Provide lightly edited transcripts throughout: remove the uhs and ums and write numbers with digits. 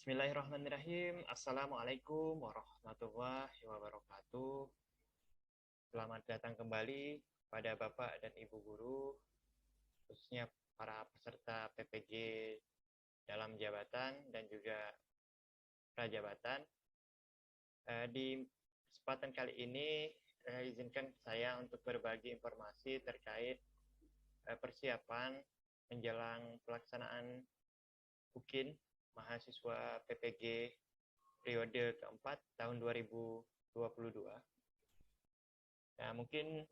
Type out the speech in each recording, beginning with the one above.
Bismillahirrahmanirrahim. Assalamualaikum warahmatullahi wabarakatuh. Selamat datang kembali pada Bapak dan Ibu guru, khususnya para peserta PPG dalam jabatan dan juga prajabatan. Di kesempatan kali ini, izinkan saya untuk berbagi informasi terkait persiapan menjelang pelaksanaan UKIN mahasiswa PPG periode keempat tahun 2022. Nah, mungkin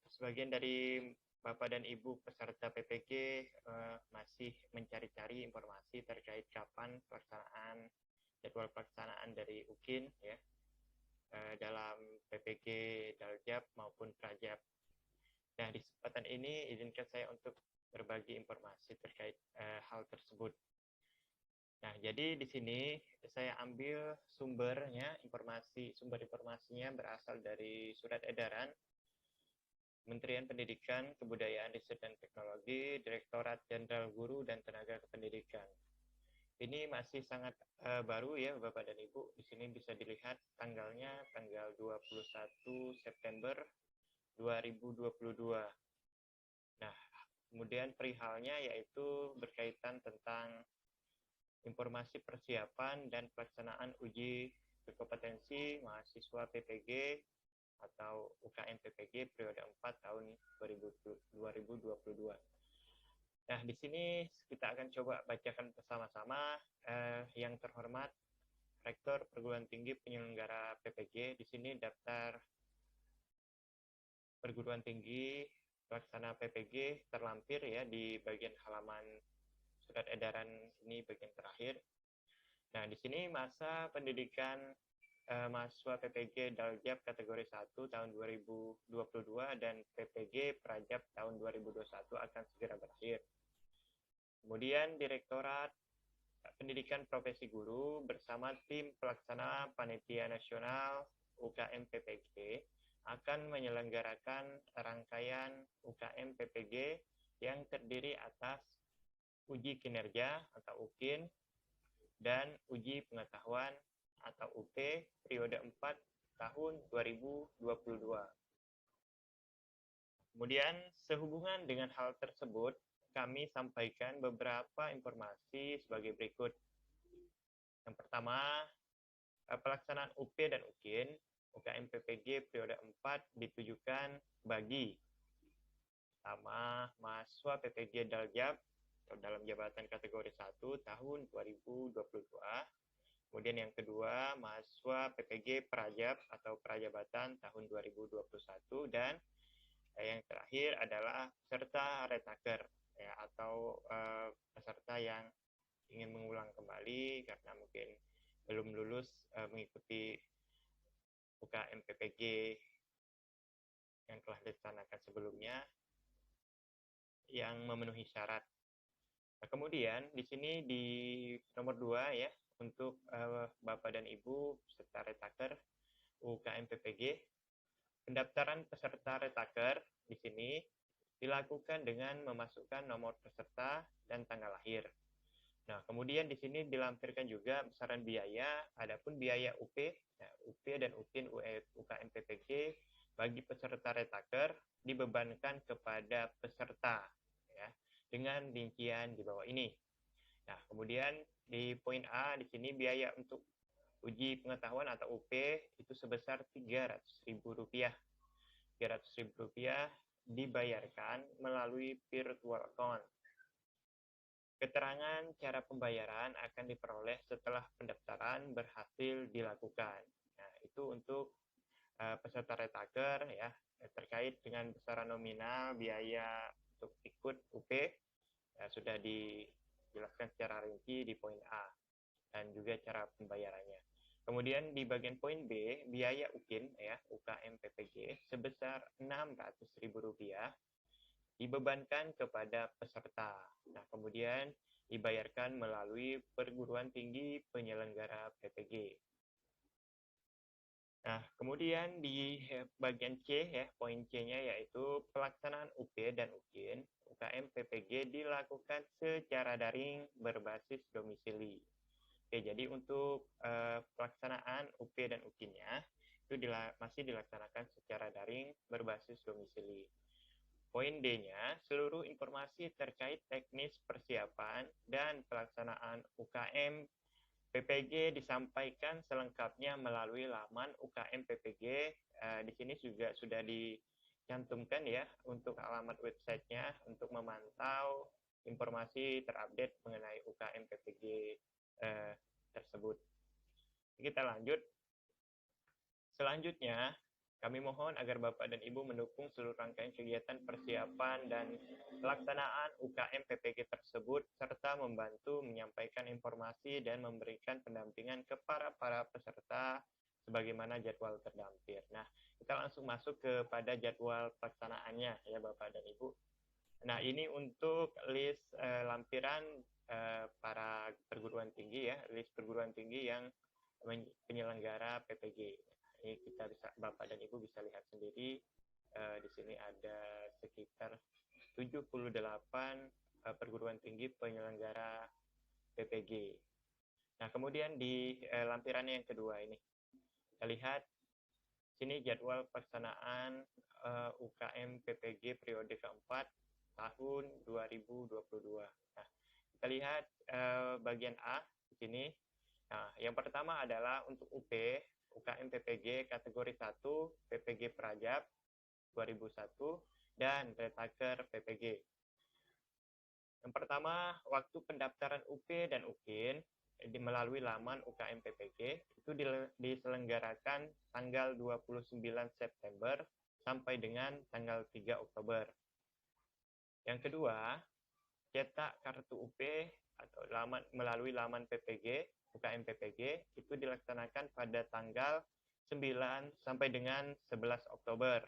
sebagian dari Bapak dan Ibu peserta PPG masih mencari-cari informasi terkait kapan jadwal pelaksanaan dari UKIN ya, dalam PPG Daljab maupun Prajab. Nah, di kesempatan ini izinkan saya untuk berbagi informasi terkait hal tersebut. Nah, jadi di sini saya ambil sumber informasinya berasal dari surat edaran Kementerian Pendidikan, Kebudayaan, Riset dan Teknologi, Direktorat Jenderal Guru dan Tenaga Kependidikan. Ini masih sangat baru ya Bapak dan Ibu. Di sini bisa dilihat tanggalnya tanggal 21 September 2022. Nah, kemudian perihalnya yaitu berkaitan tentang informasi persiapan dan pelaksanaan uji berkompetensi mahasiswa PPG atau UKM PPG periode 4 tahun 2022. Nah, di sini kita akan coba bacakan bersama-sama yang terhormat Rektor Perguruan Tinggi Penyelenggara PPG. Di sini daftar perguruan tinggi pelaksana PPG terlampir ya di bagian halaman surat edaran ini bagian terakhir. Nah, di sini masa pendidikan mahasiswa PPG Daljab kategori 1 tahun 2022 dan PPG Prajab tahun 2021 akan segera berakhir. Kemudian Direktorat Pendidikan Profesi Guru bersama tim pelaksana Panitia Nasional UKM PPG akan menyelenggarakan rangkaian UKM PPG yang terdiri atas uji kinerja atau UKIN dan uji pengetahuan atau UP periode 4 tahun 2022. Kemudian sehubungan dengan hal tersebut, kami sampaikan beberapa informasi sebagai berikut. Yang pertama, pelaksanaan UP dan UKIN UKM PPG periode 4 ditujukan bagi pertama mahasiswa PPG Daljab dalam jabatan kategori 1 tahun 2022. Kemudian yang kedua, mahasiswa PPG Prajab atau Prajabatan tahun 2021. Dan yang terakhir adalah peserta retaker ya, atau peserta yang ingin mengulang kembali karena mungkin belum lulus mengikuti UKM PPG yang telah dilaksanakan sebelumnya yang memenuhi syarat. Nah, kemudian di sini di nomor 2 ya, untuk Bapak dan Ibu peserta retaker UKM PPG, pendaftaran peserta retaker di sini dilakukan dengan memasukkan nomor peserta dan tanggal lahir. Nah, kemudian di sini dilampirkan juga besaran biaya, adapun biaya UP, nah, UP dan UKIN UKM PPG bagi peserta retaker dibebankan kepada peserta ya, dengan rincian di bawah ini. Nah, kemudian di poin A di sini biaya untuk uji pengetahuan atau UP itu sebesar Rp300.000. Rp300.000 dibayarkan melalui virtual account. Keterangan cara pembayaran akan diperoleh setelah pendaftaran berhasil dilakukan. Nah, itu untuk peserta retaker ya, terkait dengan besaran nominal biaya untuk ikut UP ya, sudah dijelaskan secara rinci di poin A dan juga cara pembayarannya. Kemudian di bagian poin B, biaya UKIN ya, UKM PPG sebesar Rp600.000 dibebankan kepada peserta. Nah, kemudian dibayarkan melalui perguruan tinggi penyelenggara PPG. Nah, kemudian di bagian C ya, poin C-nya yaitu pelaksanaan UP dan UKIN UKM PPG dilakukan secara daring berbasis domisili. Oke, jadi untuk pelaksanaan UP dan UKIN-nya itu masih dilaksanakan secara daring berbasis domisili. Poin D-nya, seluruh informasi terkait teknis persiapan dan pelaksanaan UKM PPG disampaikan selengkapnya melalui laman UKM PPG. Di sini juga sudah dicantumkan ya untuk alamat websitenya untuk memantau informasi terupdate mengenai UKM PPG tersebut. Kita lanjut. Selanjutnya, kami mohon agar Bapak dan Ibu mendukung seluruh rangkaian kegiatan persiapan dan pelaksanaan UKM PPG tersebut, serta membantu menyampaikan informasi dan memberikan pendampingan kepada para peserta sebagaimana jadwal terdampir. Nah, kita langsung masuk kepada jadwal pelaksanaannya ya Bapak dan Ibu. Nah, ini untuk list lampiran para perguruan tinggi ya, list perguruan tinggi yang penyelenggara PPG. Ini kita bisa, Bapak dan Ibu bisa lihat sendiri, di sini ada sekitar 78 perguruan tinggi penyelenggara PPG. Nah, kemudian di lampiran yang kedua ini, kita lihat sini jadwal pelaksanaan UKM PPG periode keempat tahun 2022. Nah, kita lihat bagian A di sini. Nah, yang pertama adalah untuk UP UKM PPG kategori 1 PPG Prajab 2001 dan Retaker PPG. Yang pertama, waktu pendaftaran UP dan UKIN melalui laman UKM PPG itu diselenggarakan tanggal 29 September sampai dengan tanggal 3 Oktober. Yang kedua, cetak kartu UP atau melalui laman PPG, UKM PPG, itu dilaksanakan pada tanggal 9 sampai dengan 11 Oktober.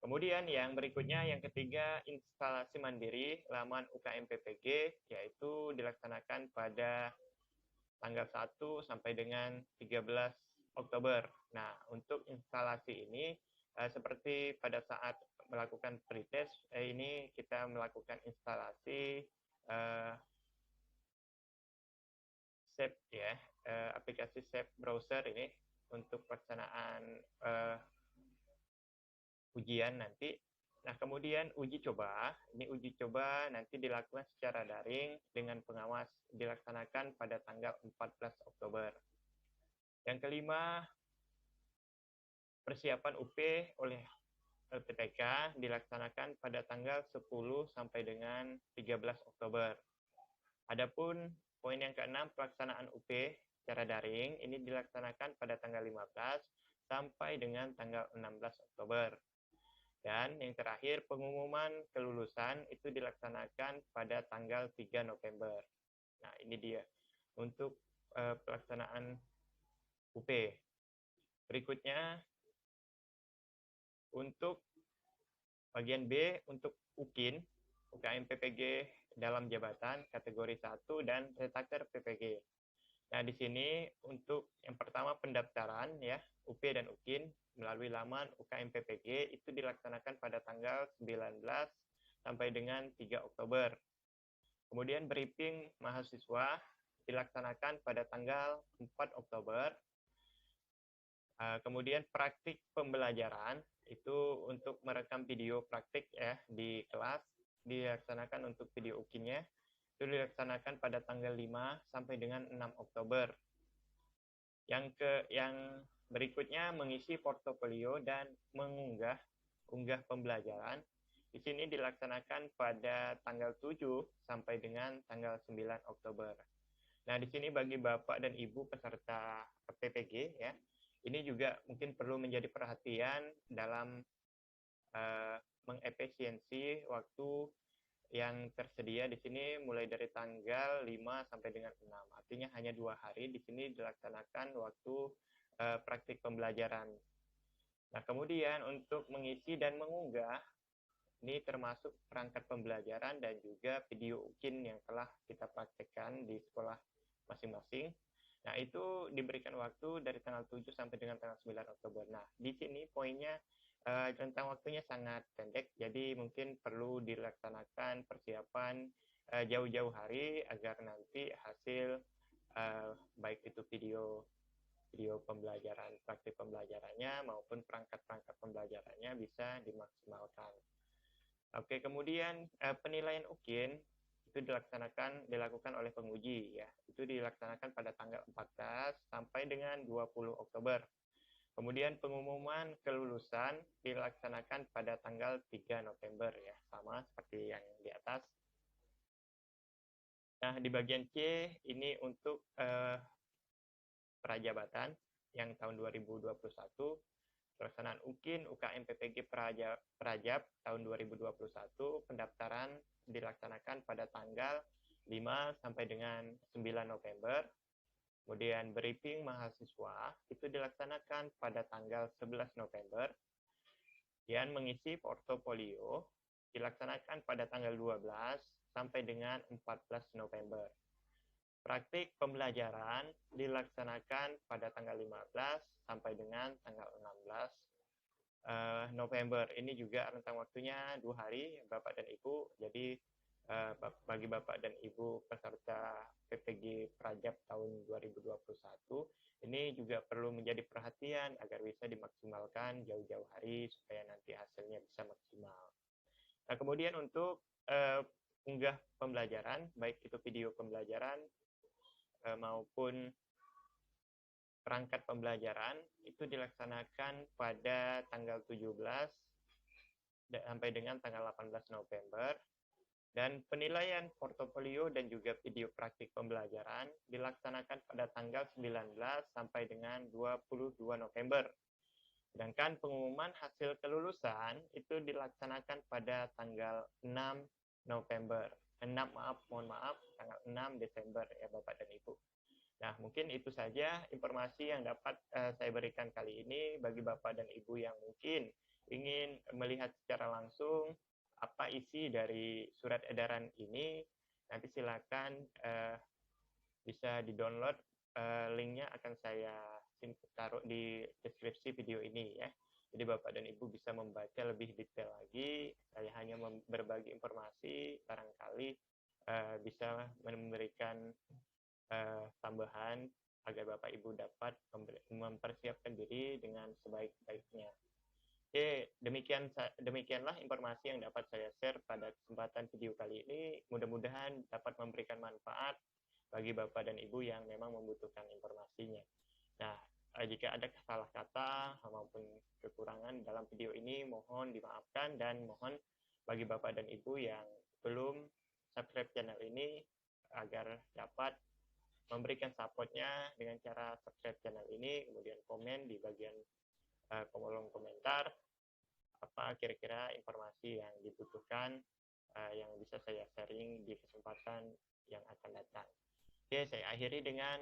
Kemudian yang berikutnya, yang ketiga, instalasi mandiri laman UKM PPG, yaitu dilaksanakan pada tanggal 1 sampai dengan 13 Oktober. Nah, untuk instalasi ini, seperti pada saat melakukan pretest, ini kita melakukan instalasi SAP ya, aplikasi SAP browser ini untuk pelaksanaan ujian nanti. Nah, kemudian uji coba, ini uji coba nanti dilakukan secara daring dengan pengawas, dilaksanakan pada tanggal 14 Oktober. Yang kelima, persiapan UP oleh LPTK dilaksanakan pada tanggal 10 sampai dengan 13 Oktober. Adapun poin yang keenam, pelaksanaan UP secara daring ini dilaksanakan pada tanggal 15 sampai dengan tanggal 16 Oktober. Dan yang terakhir, pengumuman kelulusan itu dilaksanakan pada tanggal 3 November. Nah, ini dia untuk pelaksanaan UP. Berikutnya, untuk bagian B, untuk UKIN, UKM PPG dalam jabatan kategori 1 dan Retaker PPG. Nah, di sini untuk yang pertama pendaftaran ya, UP dan UKIN melalui laman UKM PPG itu dilaksanakan pada tanggal 19 sampai dengan 3 Oktober. Kemudian briefing mahasiswa dilaksanakan pada tanggal 4 Oktober. Kemudian praktik pembelajaran itu untuk merekam video praktik ya di kelas dilaksanakan untuk video UKIN-nya itu dilaksanakan pada tanggal 5 sampai dengan 6 Oktober. Yang berikutnya mengisi portofolio dan mengunggah pembelajaran. Di sini dilaksanakan pada tanggal 7 sampai dengan tanggal 9 Oktober. Nah, di sini bagi Bapak dan Ibu peserta PPG ya, ini juga mungkin perlu menjadi perhatian dalam mengefisiensi waktu yang tersedia di sini mulai dari tanggal 5 sampai dengan 6. Artinya hanya 2 hari di sini dilaksanakan waktu praktik pembelajaran. Nah, kemudian untuk mengisi dan mengunggah, ini termasuk perangkat pembelajaran dan juga video UKIN yang telah kita praktekkan di sekolah masing-masing. Nah, itu diberikan waktu dari tanggal 7 sampai dengan tanggal 9 Oktober. Nah, di sini poinnya rentang waktunya sangat pendek, jadi mungkin perlu dilaksanakan persiapan jauh-jauh hari agar nanti hasil baik itu video pembelajaran, praktik pembelajarannya maupun perangkat-perangkat pembelajarannya bisa dimaksimalkan. Oke, kemudian penilaian UKIN itu dilakukan oleh penguji ya. Itu dilaksanakan pada tanggal 14 sampai dengan 20 Oktober. Kemudian pengumuman kelulusan dilaksanakan pada tanggal 3 November ya, sama seperti yang di atas. Nah, di bagian C ini untuk prajabatan yang tahun 2021, pelaksanaan UKIN, UKM PPG Prajab tahun 2021, pendaftaran dilaksanakan pada tanggal 5 sampai dengan 9 November. Kemudian briefing mahasiswa itu dilaksanakan pada tanggal 11 November. Dan mengisi portofolio dilaksanakan pada tanggal 12 sampai dengan 14 November. Praktik pembelajaran dilaksanakan pada tanggal 15 sampai dengan tanggal 16 November. Ini juga rentang waktunya 2 hari, Bapak dan Ibu. Jadi bagi Bapak dan Ibu peserta PPG Prajab tahun 2021, ini juga perlu menjadi perhatian agar bisa dimaksimalkan jauh-jauh hari supaya nanti hasilnya bisa maksimal. Nah, kemudian untuk unggah pembelajaran, baik itu video pembelajaran maupun perangkat pembelajaran, itu dilaksanakan pada tanggal 17 sampai dengan tanggal 18 November. Dan penilaian portofolio dan juga video praktik pembelajaran dilaksanakan pada tanggal 19 sampai dengan 22 November. Sedangkan pengumuman hasil kelulusan itu dilaksanakan pada tanggal 6 November. Mohon maaf, tanggal 6 Desember ya Bapak dan Ibu. Nah, mungkin itu saja informasi yang dapat saya berikan kali ini bagi Bapak dan Ibu yang mungkin ingin melihat secara langsung apa isi dari surat edaran ini. Nanti silakan bisa di-download, linknya akan saya taruh di deskripsi video ini ya. Jadi Bapak dan Ibu bisa membaca lebih detail lagi. Saya hanya berbagi informasi, barangkali bisa memberikan tambahan agar Bapak Ibu dapat mempersiapkan diri dengan sebaik-baiknya. Oke, demikianlah informasi yang dapat saya share pada kesempatan video kali ini. Mudah-mudahan dapat memberikan manfaat bagi Bapak dan Ibu yang memang membutuhkan informasinya. Nah, jika ada salah kata maupun kekurangan dalam video ini, mohon dimaafkan, dan mohon bagi Bapak dan Ibu yang belum subscribe channel ini agar dapat memberikan support-nya dengan cara subscribe channel ini, kemudian komen di bagian kolom komentar apa kira-kira informasi yang dibutuhkan yang bisa saya sharing di kesempatan yang akan datang. Oke, saya akhiri dengan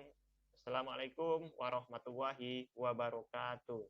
Assalamualaikum warahmatullahi wabarakatuh.